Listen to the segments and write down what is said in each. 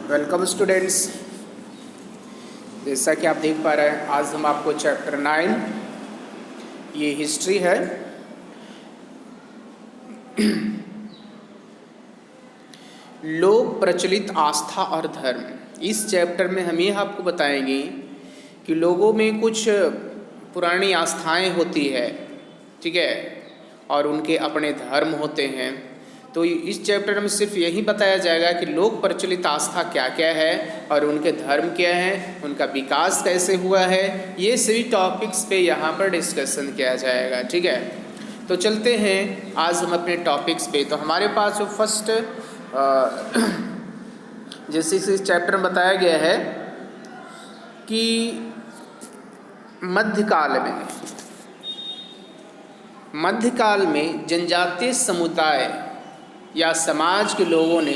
Welcome students. जैसा कि आप देख पा रहे हैं, आज हम आपको चैप्टर 9 ये हिस्ट्री है लोक प्रचलित आस्था और धर्म। इस चैप्टर में हम ये आपको बताएंगे कि लोगों में कुछ पुरानी आस्थाएं होती है, ठीक है, और उनके अपने धर्म होते हैं। तो इस चैप्टर में सिर्फ यही बताया जाएगा कि लोक प्रचलित आस्था क्या क्या है और उनके धर्म क्या हैं, उनका विकास कैसे हुआ है। ये सभी टॉपिक्स पे यहाँ पर डिस्कशन किया जाएगा, ठीक है। तो चलते हैं आज हम अपने टॉपिक्स पे। तो हमारे पास जो फर्स्ट जैसे इस चैप्टर में बताया गया है कि मध्यकाल में जनजातीय समुदाय या समाज के लोगों ने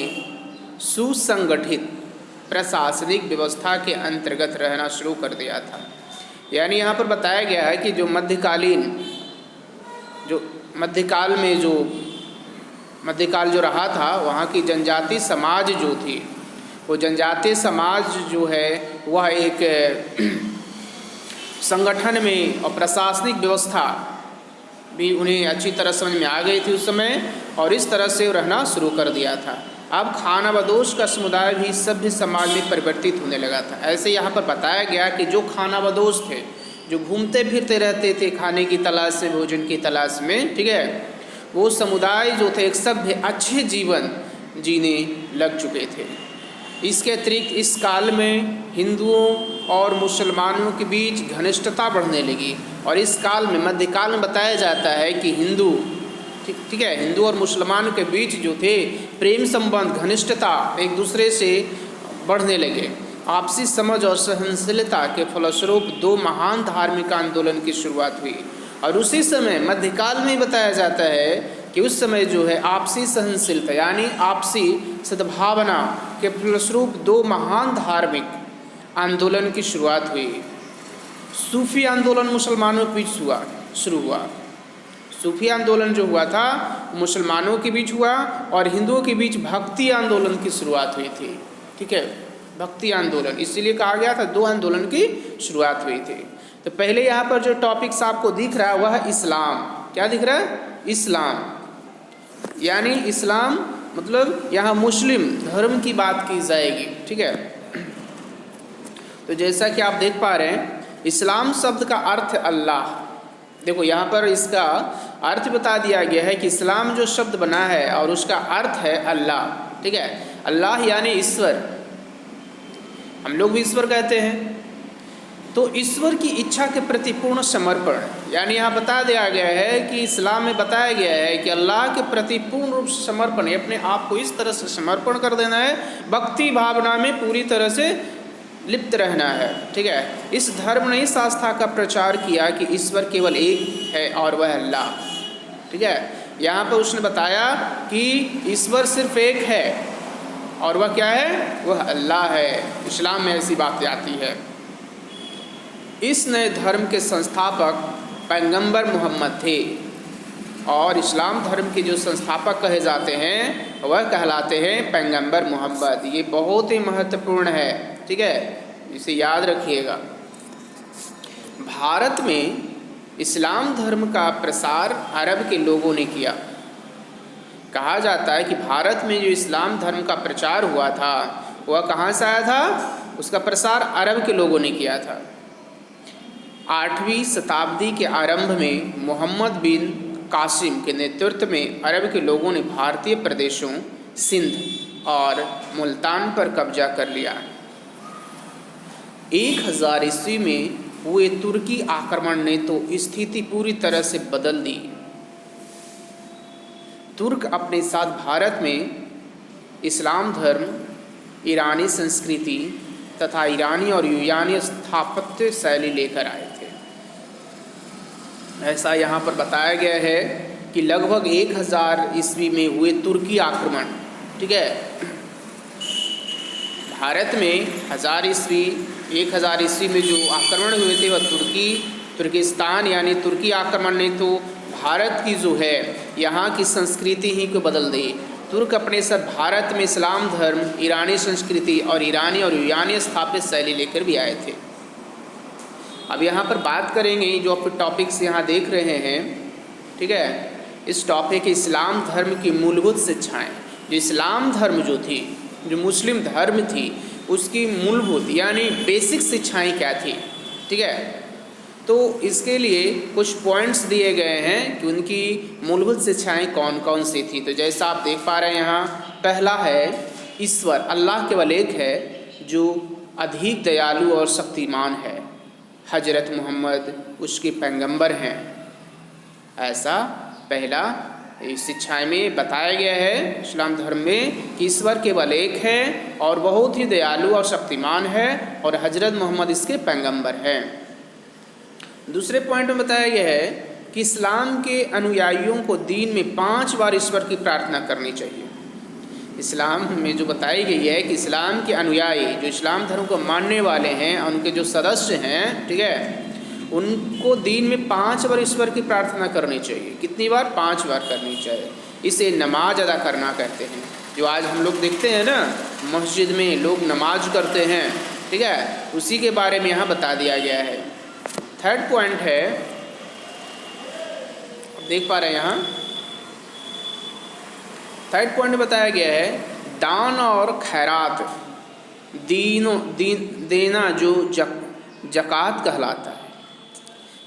सुसंगठित प्रशासनिक व्यवस्था के अंतर्गत रहना शुरू कर दिया था। यानी यहाँ पर बताया गया है कि जो मध्यकाल जो रहा था, वहाँ की जनजातीय समाज जो थी, वो जनजातीय समाज जो है वह एक संगठन में और प्रशासनिक व्यवस्था भी उन्हें अच्छी तरह समझ में आ गई थी उस समय, और इस तरह से रहना शुरू कर दिया था। अब खानाबदोश का समुदाय भी सभ्य समाज में परिवर्तित होने लगा था। ऐसे यहाँ पर बताया गया कि जो खानाबदोश थे, जो घूमते फिरते रहते थे खाने की तलाश में, भोजन की तलाश में, ठीक है, वो समुदाय जो थे एक सभ्य अच्छे जीवन जीने लग चुके थे। इसके अतिरिक्त इस काल में हिंदुओं और मुसलमानों के बीच घनिष्ठता बढ़ने लगी, और इस काल में मध्यकाल में बताया जाता है कि हिंदू और मुसलमानों के बीच जो थे प्रेम संबंध, घनिष्ठता एक दूसरे से बढ़ने लगे। आपसी समझ और सहनशीलता के फलस्वरूप दो महान धार्मिक आंदोलन की शुरुआत हुई, और उसी समय मध्यकाल में बताया जाता है कि उस समय जो है आपसी सहनशीलता यानी आपसी सद्भावना के फलस्वरूप दो महान धार्मिक आंदोलन की शुरुआत हुई। सूफी आंदोलन मुसलमानों के बीच शुरू हुआ। सूफी आंदोलन जो हुआ था मुसलमानों के बीच हुआ, और हिंदुओं के बीच भक्ति आंदोलन की शुरुआत हुई थी, ठीक है, भक्ति आंदोलन। इसीलिए कहा गया था दो आंदोलन की शुरुआत हुई थी। तो पहले यहाँ पर जो टॉपिक्स आपको दिख रहा है वह है इस्लाम। क्या दिख रहा है? इस्लाम। यानी इस्लाम मतलब यहाँ मुस्लिम धर्म की बात की जाएगी, ठीक है। तो जैसा कि आप देख पा रहे हैं, इस्लाम शब्द का अर्थ अल्लाह। देखो यहाँ पर इसका अर्थ बता दिया गया है कि इस्लाम जो शब्द बना है और उसका अर्थ है अल्लाह, ठीक है। अल्लाह यानी ईश्वर, हम लोग भी ईश्वर कहते हैं। तो ईश्वर की इच्छा के प्रति पूर्ण समर्पण, यानी यहाँ बता दिया गया है कि इस्लाम में बताया गया है कि अल्लाह के प्रति पूर्ण रूप से समर्पण है, अपने आप को इस तरह से समर्पण कर देना है, भक्ति भावना में पूरी तरह से लिप्त रहना है, ठीक है। इस धर्म ने इस आस्था का प्रचार किया कि ईश्वर केवल एक है और वह अल्लाह, ठीक है। यहाँ पर उसने बताया कि ईश्वर सिर्फ एक है और वह क्या है? वह अल्लाह है। इस्लाम में ऐसी बातें आती है। इस नए धर्म के संस्थापक पैगंबर मोहम्मद थे, और इस्लाम धर्म के जो संस्थापक कहे जाते हैं वह कहलाते हैं पैगंबर मोहम्मद। ये बहुत ही महत्वपूर्ण है, ठीक है, इसे याद रखिएगा। भारत में इस्लाम धर्म का प्रसार अरब के लोगों ने किया। कहा जाता है कि भारत में जो इस्लाम धर्म का प्रचार हुआ था वह कहाँ से आया था? उसका प्रसार अरब के लोगों ने किया था। 8वीं शताब्दी के आरंभ में मोहम्मद बिन कासिम के नेतृत्व में अरब के लोगों ने भारतीय प्रदेशों सिंध और मुल्तान पर कब्जा कर लिया। 1000 ईस्वी में हुए तुर्की आक्रमण ने तो स्थिति पूरी तरह से बदल दी। तुर्क अपने साथ भारत में इस्लाम धर्म, ईरानी संस्कृति तथा ईरानी और यूनानी स्थापत्य शैली लेकर आए थे। ऐसा यहाँ पर बताया गया है कि लगभग 1000 ईस्वी में हुए तुर्की आक्रमण, ठीक है, भारत में 1000 ईस्वी में जो आक्रमण हुए थे वह तुर्किस्तान यानी तुर्की आक्रमण ने तो भारत की जो है यहाँ की संस्कृति ही को बदल दी। तुर्क अपने सब भारत में इस्लाम धर्म, ईरानी संस्कृति और ईरानी और यूनानी स्थापित शैली लेकर भी आए थे। अब यहाँ पर बात करेंगे जो आप टॉपिक्स यहाँ देख रहे हैं, ठीक है, इस टॉपिक इस्लाम धर्म की मूलभूत शिक्षाएं। जो इस्लाम धर्म जो थी, जो मुस्लिम धर्म थी, उसकी मूलभूत यानी बेसिक शिक्षाएं क्या थी, ठीक है। तो इसके लिए कुछ पॉइंट्स दिए गए हैं कि उनकी मूलभूत शिक्षाएं कौन कौन सी थी। तो जैसा आप देख पा रहे हैं यहाँ, पहला है ईश्वर, अल्लाह केवल एक है जो अधिक दयालु और शक्तिमान है। हजरत मोहम्मद उसके पैगंबर हैं, ऐसा पहला इस शिक्षाएं में बताया गया है इस्लाम धर्म में कि ईश्वर केवल एक है और बहुत ही दयालु और शक्तिमान है और हजरत मोहम्मद इसके पैगंबर हैं। दूसरे पॉइंट में बताया गया है कि इस्लाम के अनुयायियों को दिन में 5 बार ईश्वर की प्रार्थना करनी चाहिए। इस्लाम में जो बताई गई है कि इस्लाम के अनुयायी जो इस्लाम धर्म को मानने वाले हैं, उनके जो सदस्य हैं, ठीक है, उनको दिन में 5 बार ईश्वर की प्रार्थना करनी चाहिए। कितनी बार? 5 बार करनी चाहिए। इसे नमाज अदा करना कहते हैं। जो आज हम लोग देखते हैं ना, मस्जिद में लोग नमाज करते हैं, ठीक है, उसी के बारे में यहाँ बता दिया गया है। थर्ड पॉइंट है, देख पा रहे हैं यहाँ, थर्ड पॉइंट बताया गया है दान और खैरात देना जो जकात कहलाता है।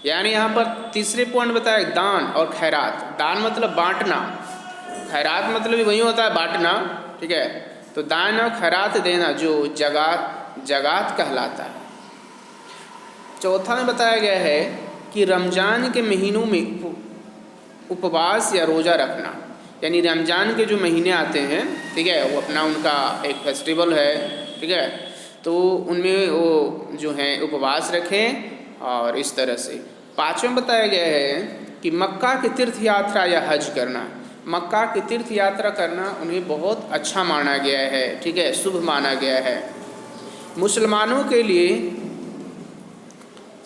यानी यहाँ पर तीसरे पॉइंट बताया दान और खैरात। दान मतलब बांटना, खैरात मतलब भी वही होता है बांटना, ठीक है। तो दान और खैरात देना जो जगात कहलाता है। चौथा में बताया गया है कि रमज़ान के महीनों में उपवास या रोज़ा रखना, यानी रमज़ान के जो महीने आते हैं, ठीक है, वो अपना उनका एक फेस्टिवल है, ठीक है, तो उनमें वो जो है उपवास रखें और इस तरह से। पाँचवें बताया गया है कि मक्का की तीर्थ यात्रा या हज करना, मक्का की तीर्थ यात्रा करना उन्हें बहुत अच्छा माना गया है, ठीक है, शुभ माना गया है। मुसलमानों के लिए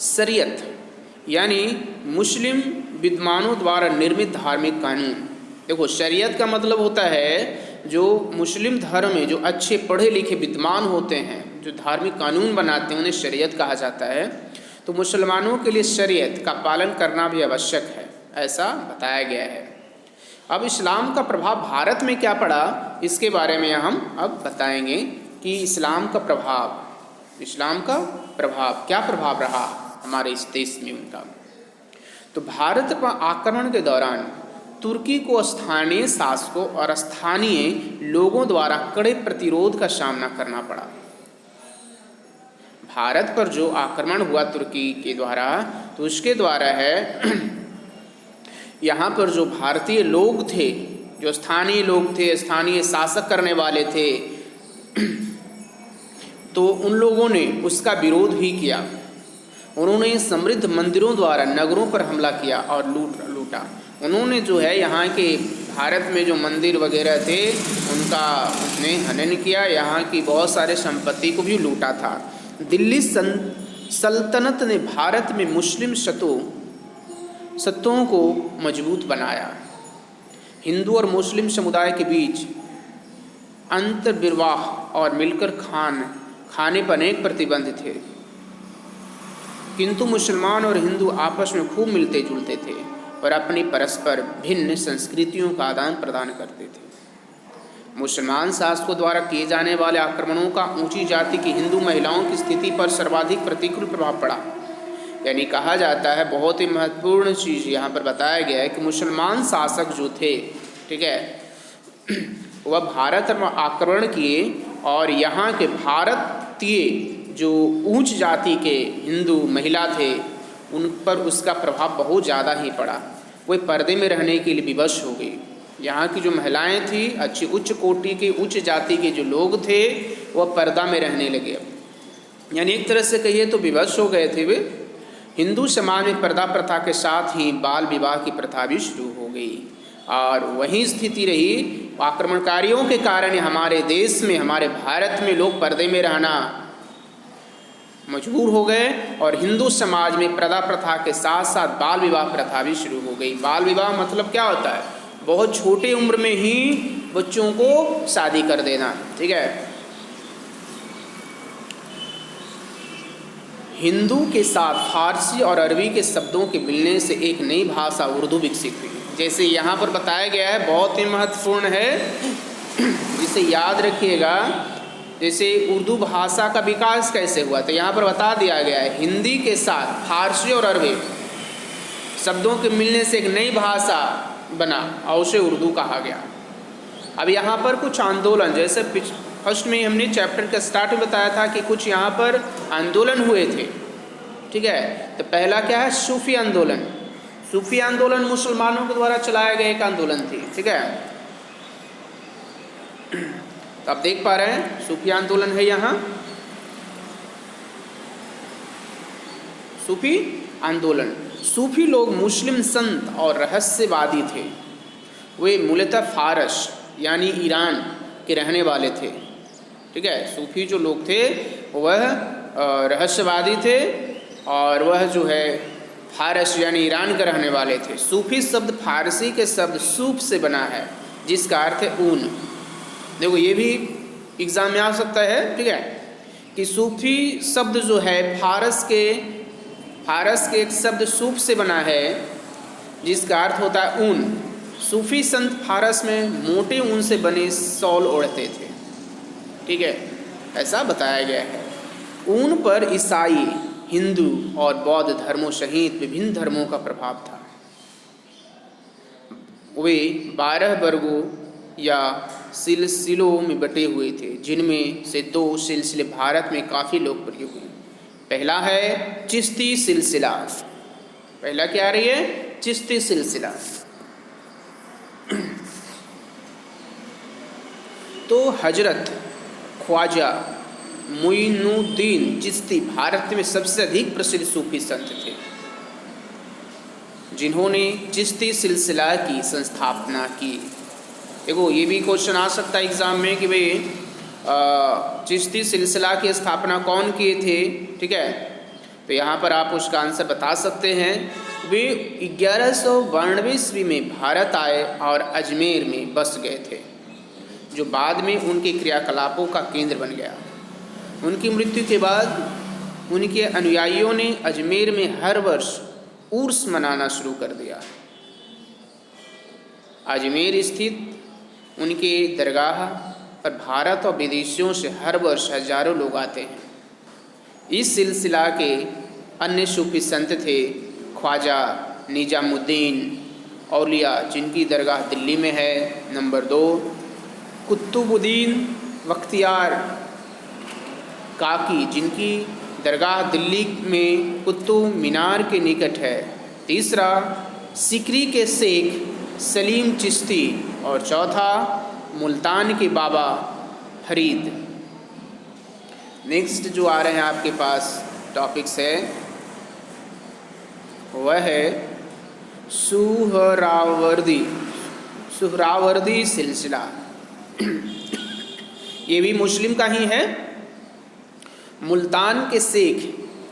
शरीयत यानी मुस्लिम विद्वानों द्वारा निर्मित धार्मिक कानून। देखो, शरीयत का मतलब होता है जो मुस्लिम धर्म में जो अच्छे पढ़े लिखे विद्वान होते हैं, जो धार्मिक कानून बनाते हैं, उन्हें शरीयत कहा जाता है। तो मुसलमानों के लिए शरीयत का पालन करना भी आवश्यक है, ऐसा बताया गया है। अब इस्लाम का प्रभाव भारत में क्या पड़ा, इसके बारे में हम अब बताएंगे कि इस्लाम का प्रभाव क्या प्रभाव रहा हमारे इस देश में उनका। तो भारत पर आक्रमण के दौरान तुर्की को स्थानीय शासकों और स्थानीय लोगों द्वारा कड़े प्रतिरोध का सामना करना पड़ा। भारत पर जो आक्रमण हुआ तुर्की के द्वारा, तो उसके द्वारा है यहाँ पर जो भारतीय लोग थे, जो स्थानीय लोग थे, स्थानीय शासक करने वाले थे, तो उन लोगों ने उसका विरोध भी किया। उन्होंने समृद्ध मंदिरों द्वारा नगरों पर हमला किया और लूटा। उन्होंने जो है यहाँ के भारत में जो मंदिर वगैरह थे उनका उसने हनन किया, यहाँ की बहुत सारे संपत्ति को भी लूटा था। दिल्ली सल्तनत ने भारत में मुस्लिम सत्तों को मजबूत बनाया। हिंदू और मुस्लिम समुदाय के बीच अंतर्विवाह और मिलकर खाने पर अनेक प्रतिबंध थे, किंतु मुसलमान और हिंदू आपस में खूब मिलते जुलते थे और अपनी परस्पर भिन्न संस्कृतियों का आदान प्रदान करते थे। मुसलमान शासकों द्वारा किए जाने वाले आक्रमणों का ऊंची जाति की हिंदू महिलाओं की स्थिति पर सर्वाधिक प्रतिकूल प्रभाव पड़ा। यानी कहा जाता है, बहुत ही महत्वपूर्ण चीज़ यहाँ पर बताया गया है कि मुसलमान शासक जो थे, ठीक है, वह भारत में आक्रमण किए और यहाँ के भारतीय जो ऊंच जाति के हिंदू महिला थे उन पर उसका प्रभाव बहुत ज़्यादा ही पड़ा। वे पर्दे में रहने के लिए विवश हो गई। यहाँ की जो महिलाएं थी, अच्छी उच्च कोटि के उच्च जाति के जो लोग थे, वह पर्दा में रहने लगे। यानी एक तरह से कहिए तो विवश हो गए थे वे। हिंदू समाज में पर्दा प्रथा के साथ ही बाल विवाह की प्रथा भी शुरू हो गई और वही स्थिति रही। आक्रमणकारियों के कारण हमारे देश में, हमारे भारत में लोग पर्दे में रहना मजबूर हो गए और हिंदू समाज में पर्दा प्रथा के साथ साथ बाल विवाह प्रथा भी शुरू हो गई। बाल विवाह मतलब क्या होता है? बहुत छोटे उम्र में ही बच्चों को शादी कर देना। ठीक है। हिंदू के साथ फारसी और अरबी के शब्दों के मिलने से एक नई भाषा उर्दू विकसित हुई। जैसे यहाँ पर बताया गया है, बहुत ही महत्वपूर्ण है, जिसे याद रखिएगा। जैसे उर्दू भाषा का विकास कैसे हुआ, तो यहाँ पर बता दिया गया है हिंदी के साथ फारसी और अरबी शब्दों के मिलने से एक नई भाषा बना और उसे उर्दू कहा गया। अब यहाँ पर कुछ आंदोलन, जैसे फर्स्ट में हमने चैप्टर का स्टार्ट में बताया था कि कुछ यहाँ पर आंदोलन हुए थे। ठीक है। तो पहला क्या है, सूफी आंदोलन। सूफी आंदोलन मुसलमानों के द्वारा चलाया गया एक आंदोलन थी। ठीक है। तो आप देख पा रहे हैं सूफी आंदोलन है यहाँ। सूफी आंदोलन, सूफी लोग मुस्लिम संत और रहस्यवादी थे। वे मूलतः फारस यानी ईरान के रहने वाले थे। ठीक है। सूफी जो लोग थे वह रहस्यवादी थे और वह जो है फारस यानी ईरान के रहने वाले थे। सूफी शब्द फारसी के शब्द सूफ से बना है, जिसका अर्थ है ऊन। देखो ये भी एग्जाम में आ सकता है। ठीक है, कि सूफी शब्द जो है फारस के एक शब्द सूफ से बना है, जिसका अर्थ होता है ऊन। सूफी संत फारस में मोटे ऊन से बने शॉल ओढ़ते थे। ठीक है, ऐसा बताया गया है। ऊन पर ईसाई, हिंदू और बौद्ध धर्मों सहित विभिन्न धर्मों का प्रभाव था। वे 12 वर्गों या सिलसिलों में बटे हुए थे, जिनमें से 2 सिलसिले भारत में काफ़ी लोकप्रिय हुए। पहला है चिश्ती सिलसिला। पहला क्या आ रही है, चिश्ती सिलसिला। तो हजरत ख्वाजा मुइनुद्दीन चिश्ती भारत में सबसे अधिक प्रसिद्ध सूफी संत थे, जिन्होंने चिश्ती सिलसिला की संस्थापना की। देखो ये भी क्वेश्चन आ सकता है एग्जाम में कि भाई चिश्ती सिलसिला की स्थापना कौन किए थे। ठीक है, तो यहाँ पर आप उसका आंसर बता सकते हैं। वे 1192 ईस्वी में भारत आए और अजमेर में बस गए थे, जो बाद में उनके क्रियाकलापों का केंद्र बन गया। उनकी मृत्यु के बाद उनके अनुयायियों ने अजमेर में हर वर्ष उर्स मनाना शुरू कर दिया। अजमेर स्थित उनके दरगाह पर भारत और विदेशियों से हर वर्ष हजारों लोग आते हैं। इस सिलसिला के अन्य सूफी संत थे ख्वाजा निजामुद्दीन औलिया, जिनकी दरगाह दिल्ली में है। नंबर 2 कुतुबुद्दीन बख्तियार काकी, जिनकी दरगाह दिल्ली में कुतुब मीनार के निकट है। तीसरा सिकरी के शेख सलीम चिश्ती और चौथा मुल्तान के बाबा फरीद। नेक्स्ट जो आ रहे हैं आपके पास टॉपिक्स है, वह है सुहरावर्दी सिलसिला। ये भी मुस्लिम का ही है। मुल्तान के शेख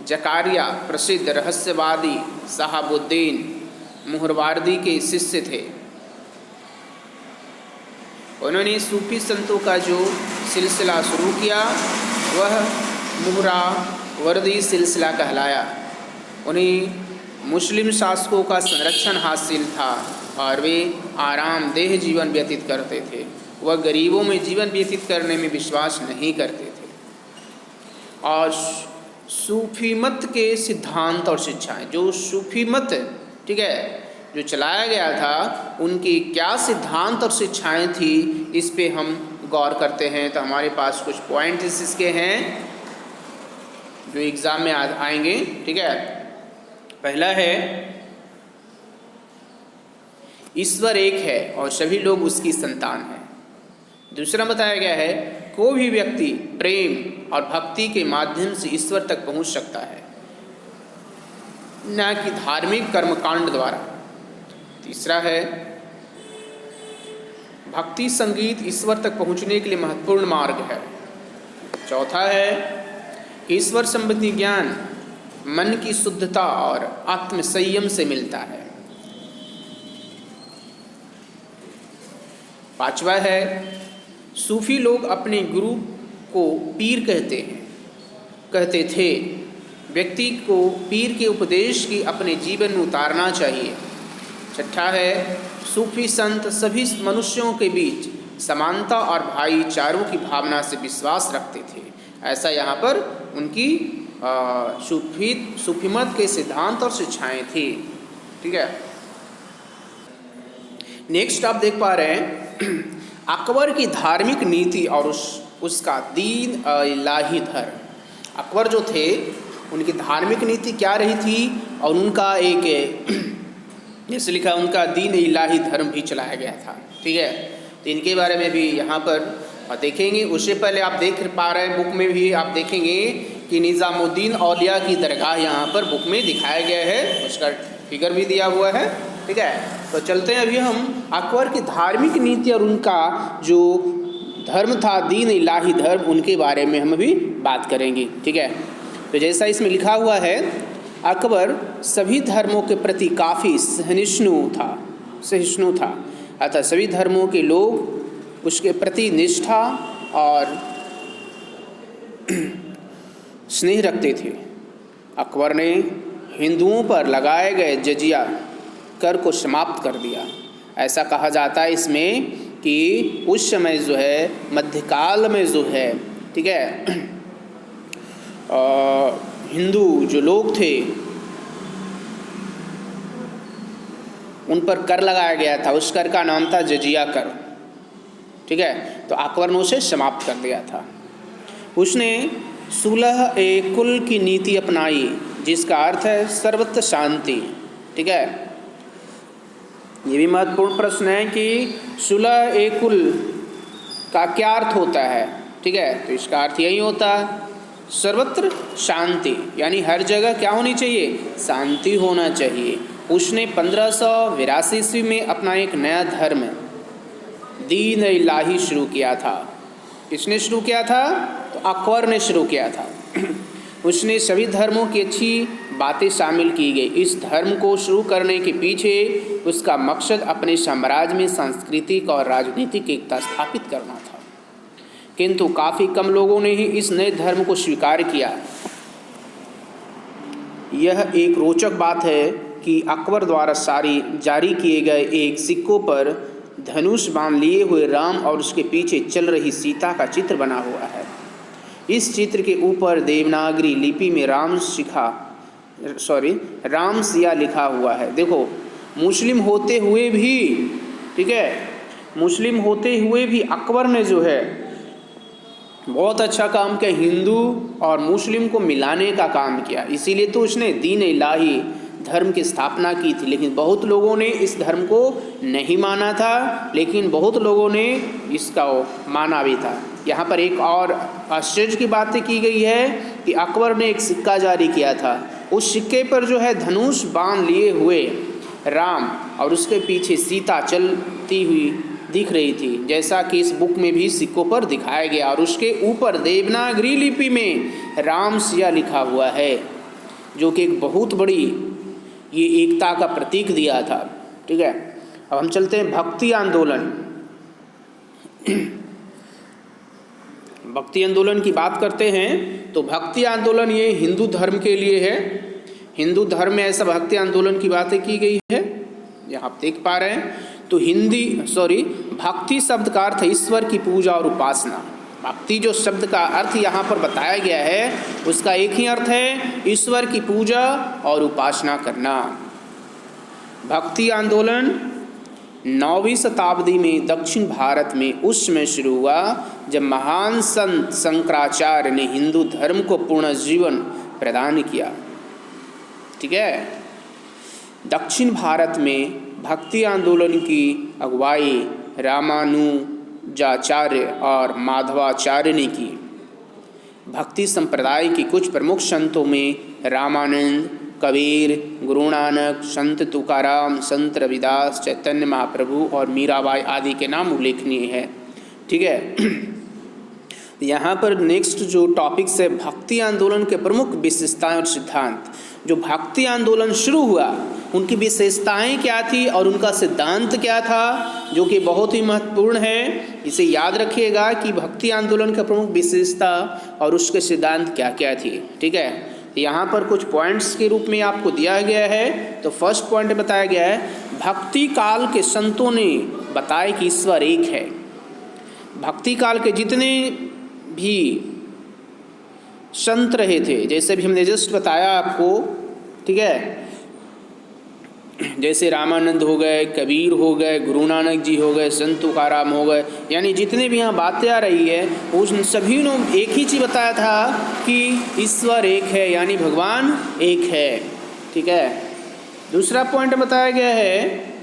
जकारिया प्रसिद्ध रहस्यवादी शहाबुद्दीन मुहरवार्दी के शिष्य थे। उन्होंने सूफी संतों का जो सिलसिला शुरू किया वह मुहरावर्दी सिलसिला कहलाया। उन्हें मुस्लिम शासकों का संरक्षण हासिल था और वे आरामदेह जीवन व्यतीत करते थे। वह गरीबों में जीवन व्यतीत करने में विश्वास नहीं करते थे और सूफी मत के सिद्धांत और शिक्षाएं, जो सूफी मत ठीक है जो चलाया गया था, उनकी क्या सिद्धांत और शिक्षाएं थी, इस पे हम गौर करते हैं। तो हमारे पास कुछ पॉइंट्स इसके हैं जो एग्ज़ाम में आएंगे। ठीक है, पहला है ईश्वर एक है और सभी लोग उसकी संतान हैं। दूसरा बताया गया है कोई भी व्यक्ति प्रेम और भक्ति के माध्यम से ईश्वर तक पहुंच सकता है, न कि धार्मिक कर्मकांड द्वारा। तीसरा है भक्ति संगीत ईश्वर तक पहुंचने के लिए महत्वपूर्ण मार्ग है। चौथा है ईश्वर संबंधी ज्ञान मन की शुद्धता और आत्मसंयम से मिलता है। पांचवा है, सूफी लोग अपने गुरु को पीर कहते थे। व्यक्ति को पीर के उपदेश की अपने जीवन में उतारना चाहिए। छठा है, सूफी संत सभी मनुष्यों के बीच समानता और भाईचारों की भावना से विश्वास रखते थे। ऐसा यहाँ पर उनकी सूफी मत के सिद्धांत और शिक्षाएं थी। ठीक है, नेक्स्ट आप देख पा रहे हैं अकबर की धार्मिक नीति और उसका दीन इलाही धर्म। अकबर जो थे उनकी धार्मिक नीति क्या रही थी, और उनका एक जैसे लिखा उनका दीन इलाही धर्म भी चलाया गया था। ठीक है, तो इनके बारे में भी यहाँ पर देखेंगे। उससे पहले आप देख पा रहे हैं बुक में भी आप देखेंगे कि निज़ामुद्दीन औलिया की दरगाह यहाँ पर बुक में दिखाया गया है, उसका फिगर भी दिया हुआ है। ठीक है, तो चलते हैं अभी हम अकबर की धार्मिक नीति और उनका जो धर्म था दीन इलाही धर्म, उनके बारे में हम अभी बात करेंगे। ठीक है, तो जैसा इसमें लिखा हुआ है, अकबर सभी धर्मों के प्रति काफ़ी सहिष्णु था। अतः सभी धर्मों के लोग उसके प्रति निष्ठा और स्नेह रखते थे। अकबर ने हिंदुओं पर लगाए गए जजिया कर को समाप्त कर दिया। ऐसा कहा जाता है इसमें कि उस समय जो है मध्यकाल में जो है, ठीक है, हिंदू जो लोग थे उन पर कर लगाया गया था। उस कर का नाम था जजिया कर। ठीक है, तो अकबर ने उसे समाप्त कर दिया था। उसने सुलह ए कुल की नीति अपनाई, जिसका अर्थ है सर्वत्र शांति। ठीक है, ये भी महत्वपूर्ण प्रश्न है कि सुलह ए कुल का क्या अर्थ होता है। ठीक है, तो इसका अर्थ यही होता है सर्वत्र शांति, यानी हर जगह क्या होनी चाहिए, शांति होना चाहिए। उसने 1582 ईस्वी में अपना एक नया धर्म दीन इलाही शुरू किया था। किसने शुरू किया था, तो अकबर ने शुरू किया था। उसने सभी धर्मों की अच्छी बातें शामिल की गई। इस धर्म को शुरू करने के पीछे उसका मकसद अपने साम्राज्य में सांस्कृतिक और राजनीतिक एकता स्थापित करना था, किंतु काफ़ी कम लोगों ने ही इस नए धर्म को स्वीकार किया। यह एक रोचक बात है कि अकबर द्वारा जारी किए गए एक सिक्कों पर धनुष बाण लिए हुए राम और उसके पीछे चल रही सीता का चित्र बना हुआ है। इस चित्र के ऊपर देवनागरी लिपि में राम सिया लिखा हुआ है। देखो, मुस्लिम होते हुए भी, ठीक है, मुस्लिम होते हुए भी अकबर ने जो है बहुत अच्छा काम किया, हिंदू और मुस्लिम को मिलाने का काम किया। इसीलिए तो उसने दीन इलाही धर्म की स्थापना की थी। लेकिन बहुत लोगों ने इस धर्म को नहीं माना था, लेकिन बहुत लोगों ने इसका माना भी था। यहाँ पर एक और आश्चर्य की बात की गई है कि अकबर ने एक सिक्का जारी किया था। उस सिक्के पर जो है धनुष बाण लिए हुए राम और उसके पीछे सीता चलती हुई दिख रही थी, जैसा कि इस बुक में भी सिक्कों पर दिखाया गया। और उसके ऊपर देवनागरी लिपि में राम सिया लिखा हुआ है, जो कि एक बहुत बड़ी ये एकता का प्रतीक दिया था। ठीक है, अब हम चलते हैं भक्ति आंदोलन। भक्ति आंदोलन की बात करते हैं तो भक्ति आंदोलन ये हिंदू धर्म के लिए है। हिंदू धर्म में ऐसा भक्ति आंदोलन की बातें की गई है, यहाँ आप देख पा रहे हैं। तो भक्ति शब्द का अर्थ है ईश्वर की पूजा और उपासना। भक्ति जो शब्द का अर्थ यहाँ पर बताया गया है, उसका एक ही अर्थ है ईश्वर की पूजा और उपासना करना। भक्ति आंदोलन 9वीं शताब्दी में दक्षिण भारत में उस समय शुरू हुआ जब महान संत शंकराचार्य ने हिंदू धर्म को पूर्ण जीवन प्रदान किया। ठीक है, दक्षिण भारत में भक्ति आंदोलन की अगुवाई रामानुजाचार्य और माधवाचार्य ने की। भक्ति संप्रदाय के कुछ प्रमुख संतों में रामानंद, कबीर, गुरु नानक, संत तुकाराम, संत रविदास, चैतन्य महाप्रभु और मीराबाई आदि के नाम उल्लेखनीय है। ठीक है, यहाँ पर नेक्स्ट जो टॉपिक्स है भक्ति आंदोलन के प्रमुख विशेषताएं और सिद्धांत। जो भक्ति आंदोलन शुरू हुआ उनकी विशेषताएं क्या थी और उनका सिद्धांत क्या था, जो कि बहुत ही महत्वपूर्ण है। इसे याद रखिएगा कि भक्ति आंदोलन का प्रमुख विशेषता और उसके सिद्धांत क्या क्या थी। ठीक है, यहाँ पर कुछ पॉइंट्स के रूप में आपको दिया गया है। तो फर्स्ट पॉइंट बताया गया है, भक्ति काल के संतों ने बताया कि ईश्वर एक है। भक्ति काल के जितने भी संत रहे थे, जैसे भी हमने जस्ट बताया आपको, ठीक है, जैसे रामानंद हो गए, कबीर हो गए, गुरु नानक जी हो गए, संत तुकाराम हो गए, यानी जितने भी यहाँ बातें आ रही है उन सभी ने एक ही चीज़ बताया था कि ईश्वर एक है, यानी भगवान एक है। ठीक है, दूसरा पॉइंट बताया गया है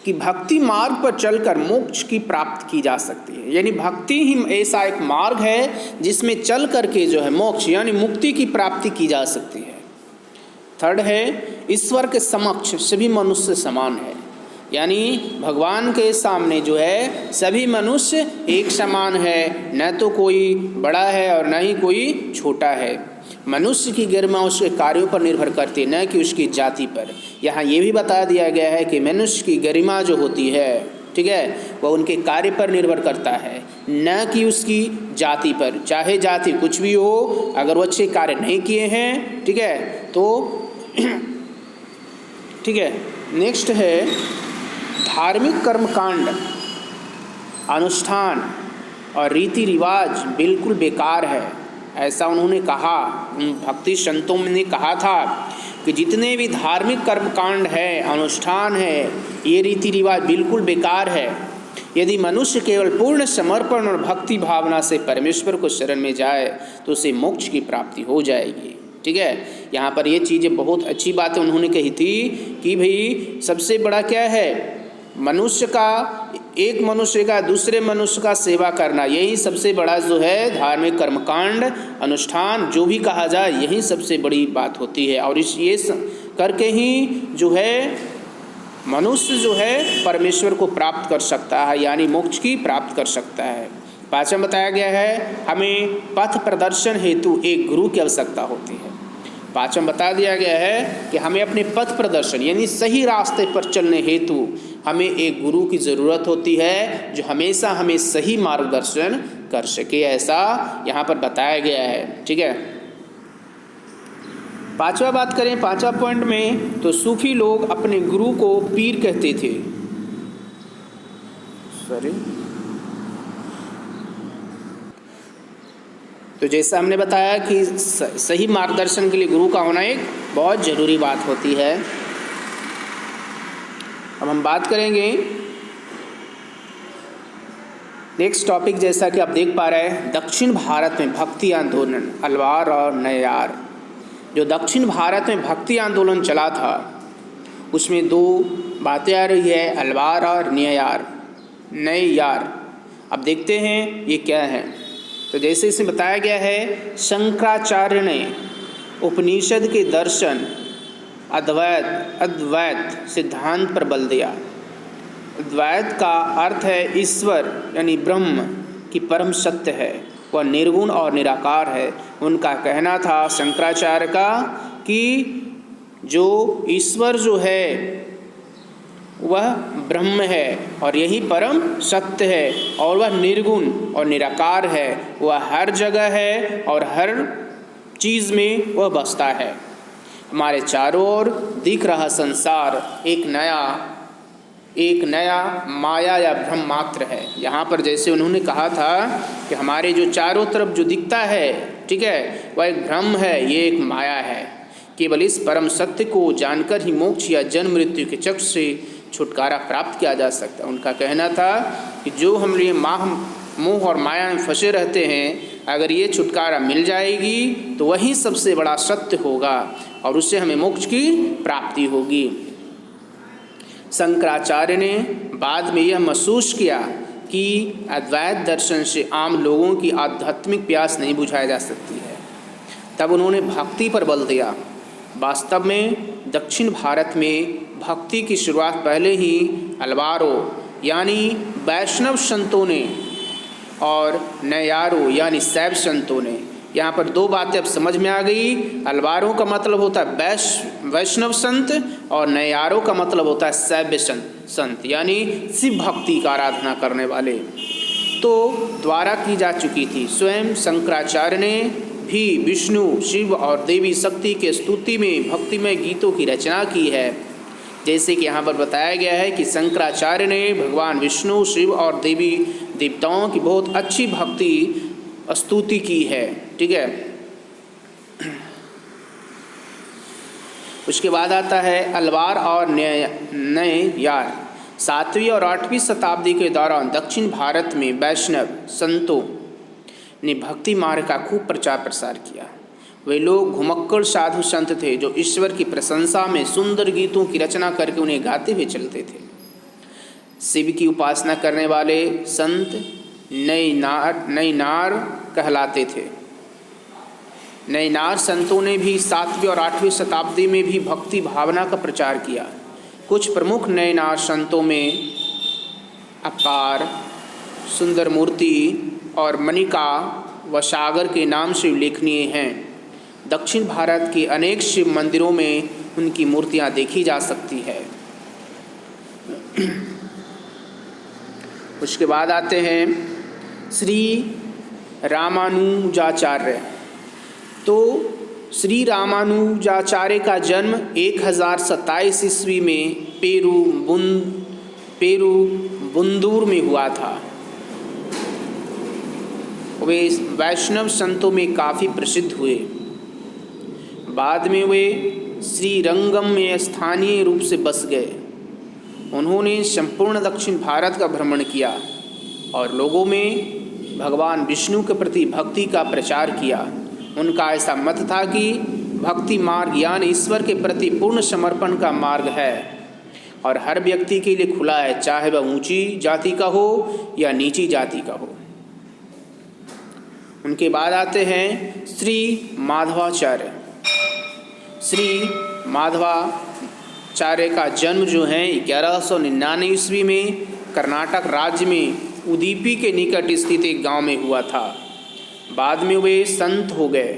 कि भक्ति मार्ग पर चलकर मोक्ष की प्राप्ति की जा सकती है, यानी भक्ति ही ऐसा एक मार्ग है जिसमें चल करके जो है मोक्ष यानी मुक्ति की प्राप्ति की जा सकती है। थर्ड है, ईश्वर के समक्ष सभी मनुष्य समान है, यानी भगवान के सामने जो है सभी मनुष्य एक समान है, न तो कोई बड़ा है और न ही कोई छोटा है। मनुष्य की गरिमा उसके कार्यों पर निर्भर करती है, न कि उसकी जाति पर। यहाँ ये भी बता दिया गया है कि मनुष्य की गरिमा जो होती है, ठीक है, वह उनके कार्य पर निर्भर करता है, न कि उसकी जाति पर। चाहे जाति कुछ भी हो, अगर वो अच्छे कार्य नहीं किए हैं, ठीक है, तो ठीक है। नेक्स्ट है, धार्मिक कर्मकांड, अनुष्ठान और रीति रिवाज बिल्कुल बेकार है, ऐसा उन्होंने कहा। भक्ति संतों ने कहा था कि जितने भी धार्मिक कर्मकांड है, अनुष्ठान है, ये रीति रिवाज बिल्कुल बेकार है। यदि मनुष्य केवल पूर्ण समर्पण और भक्ति भावना से परमेश्वर को शरण में जाए तो उसे मोक्ष की प्राप्ति हो जाएगी। ठीक है, यहाँ पर ये चीज़ें बहुत अच्छी बातें उन्होंने कही थी कि भाई सबसे बड़ा क्या है, मनुष्य का, एक मनुष्य का दूसरे मनुष्य का सेवा करना, यही सबसे बड़ा जो है धार्मिक कर्मकांड, अनुष्ठान जो भी कहा जाए, यही सबसे बड़ी बात होती है। और इस ये करके ही जो है मनुष्य जो है परमेश्वर को प्राप्त कर सकता है, यानी मोक्ष की प्राप्त कर सकता है। पाँचवा बताया गया है, हमें पथ प्रदर्शन हेतु एक गुरु की आवश्यकता होती है। पाँचवा बता दिया गया है कि हमें अपने पथ प्रदर्शन यानी सही रास्ते पर चलने हेतु हमें एक गुरु की ज़रूरत होती है, जो हमेशा हमें सही मार्गदर्शन कर सके, ऐसा यहाँ पर बताया गया है। ठीक है, पाँचवा बात करें, पाँचवा पॉइंट में, तो सूफी लोग अपने गुरु को पीर कहते थे। तो जैसा हमने बताया कि सही मार्गदर्शन के लिए गुरु का होना एक बहुत ज़रूरी बात होती है। अब हम बात करेंगे नेक्स्ट टॉपिक, जैसा कि आप देख पा रहे हैं, दक्षिण भारत में भक्ति आंदोलन, अलवार और नैयार। जो दक्षिण भारत में भक्ति आंदोलन चला था उसमें दो बातें आ रही है, अलवार और नैयार। अब देखते हैं ये क्या है। तो जैसे इसमें बताया गया है, शंकराचार्य ने उपनिषद के दर्शन अद्वैत सिद्धांत पर बल दिया। अद्वैत का अर्थ है ईश्वर यानी ब्रह्म की परम सत्य है, वह निर्गुण और निराकार है। उनका कहना था शंकराचार्य का कि जो ईश्वर जो है वह ब्रह्म है और यही परम सत्य है, और वह निर्गुण और निराकार है, वह हर जगह है और हर चीज़ में वह बसता है। हमारे चारों ओर दिख रहा संसार एक नया माया या भ्रम मात्र है। यहाँ पर जैसे उन्होंने कहा था कि हमारे जो चारों तरफ जो दिखता है, ठीक है, वह एक भ्रम है, ये एक माया है। केवल इस परम सत्य को जानकर ही मोक्ष या जन्म मृत्यु के चक्र से छुटकारा प्राप्त किया जा सकता है। उनका कहना था कि जो हम लिए मोह और माया में फंसे रहते हैं, अगर ये छुटकारा मिल जाएगी तो वही सबसे बड़ा सत्य होगा और उससे हमें मोक्ष की प्राप्ति होगी। शंकराचार्य ने बाद में यह महसूस किया कि अद्वैत दर्शन से आम लोगों की आध्यात्मिक प्यास नहीं बुझाई जा सकती है। तब उन्होंने भक्ति पर बल दिया। वास्तव में दक्षिण भारत में भक्ति की शुरुआत पहले ही अलवारों यानी वैष्णव संतों ने और नैयारों यानी शैव संतों ने यहाँ पर दो बातें अब समझ में आ गई। अलवारों का मतलब होता है वैष्णव संत, और नैयारों का मतलब होता है शैव संत, यानी शिव भक्ति का आराधना करने वाले। तो द्वारा की जा चुकी थी। स्वयं शंकराचार्य ने भी विष्णु, शिव और देवी शक्ति के स्तुति में भक्तिमय गीतों की रचना की है। जैसे कि यहाँ पर बताया गया है कि शंकराचार्य ने भगवान विष्णु, शिव और देवी देवताओं की बहुत अच्छी भक्ति स्तुति की है। ठीक है। उसके बाद आता है अलवार और नैयार। 7वीं और 8वीं शताब्दी के दौरान दक्षिण भारत में वैष्णव संतों ने भक्ति मार्ग का खूब प्रचार प्रसार किया। वे लोग घुमक्कड़ साधु संत थे जो ईश्वर की प्रशंसा में सुंदर गीतों की रचना करके उन्हें गाते हुए चलते थे। शिव की उपासना करने वाले संत नैनार कहलाते थे। नैनार संतों ने भी 7वीं और 8वीं शताब्दी में भी भक्ति भावना का प्रचार किया। कुछ प्रमुख नैनार संतों में अकार, सुंदर मूर्ति और मणिका व सागर के नाम से उल्लेखनीय हैं। दक्षिण भारत के अनेक शिव मंदिरों में उनकी मूर्तियां देखी जा सकती है। उसके बाद आते हैं श्री रामानुजाचार्य। तो श्री रामानुजाचार्य का जन्म 1027 ईस्वी में पेरुबंदूर में हुआ था। वे वैष्णव संतों में काफ़ी प्रसिद्ध हुए। बाद में वे श्रीरंगम में स्थानीय रूप से बस गए। उन्होंने संपूर्ण दक्षिण भारत का भ्रमण किया और लोगों में भगवान विष्णु के प्रति भक्ति का प्रचार किया। उनका ऐसा मत था कि भक्ति मार्ग यानी ईश्वर के प्रति पूर्ण समर्पण का मार्ग है और हर व्यक्ति के लिए खुला है, चाहे वह ऊंची जाति का हो या नीची जाति का हो। उनके बाद आते हैं श्री माधवाचार्य। श्री माधवाचार्य का जन्म जो है 1199 ईस्वी में कर्नाटक राज्य में उदीपी के निकट स्थित एक गांव में हुआ था। बाद में वे संत हो गए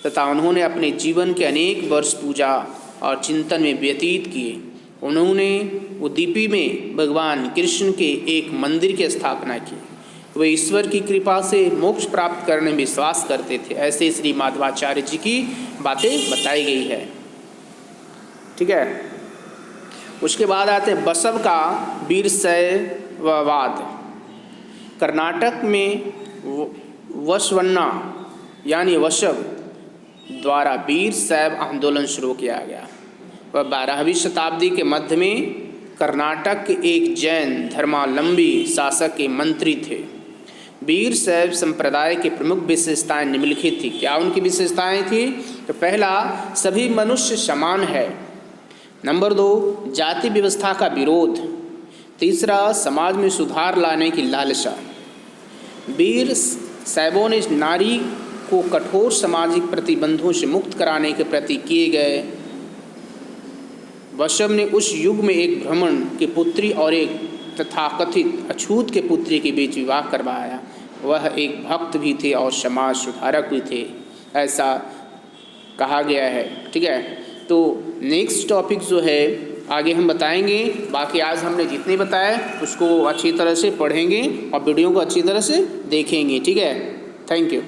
तथा उन्होंने अपने जीवन के अनेक वर्ष पूजा और चिंतन में व्यतीत किए। उन्होंने उदीपी में भगवान कृष्ण के एक मंदिर की स्थापना की। वे ईश्वर की कृपा से मोक्ष प्राप्त करने में विश्वास करते थे। ऐसे श्री माधवाचार्य जी की बातें बताई गई है। ठीक है। उसके बाद आते हैं बसव का वीरशैववाद। कर्नाटक में वसवन्ना यानी वशव द्वारा वीरशैव आंदोलन शुरू किया गया। वह 12वीं शताब्दी के मध्य में कर्नाटक के एक जैन धर्मावलंबी शासक के मंत्री थे। वीरशैव संप्रदाय की प्रमुख विशेषताएं निम्नलिखित थी। क्या उनकी विशेषताएं थी? तो पहला, सभी मनुष्य समान है। नंबर 2, जाति व्यवस्था का विरोध। तीसरा, समाज में सुधार लाने की लालसा। वीरशैवों ने नारी को कठोर सामाजिक प्रतिबंधों से मुक्त कराने के प्रति किए गए। वशव ने उस युग में एक ब्राह्मण की पुत्री और एक तथाकथित अछूत के पुत्री के बीच विवाह करवाया। वह एक भक्त भी थे और समाज सुधारक भी थे, ऐसा कहा गया है। ठीक है। तो नेक्स्ट टॉपिक जो है आगे हम बताएंगे। बाकी आज हमने जितने बताया उसको अच्छी तरह से पढ़ेंगे और वीडियो को अच्छी तरह से देखेंगे। ठीक है। Thank you.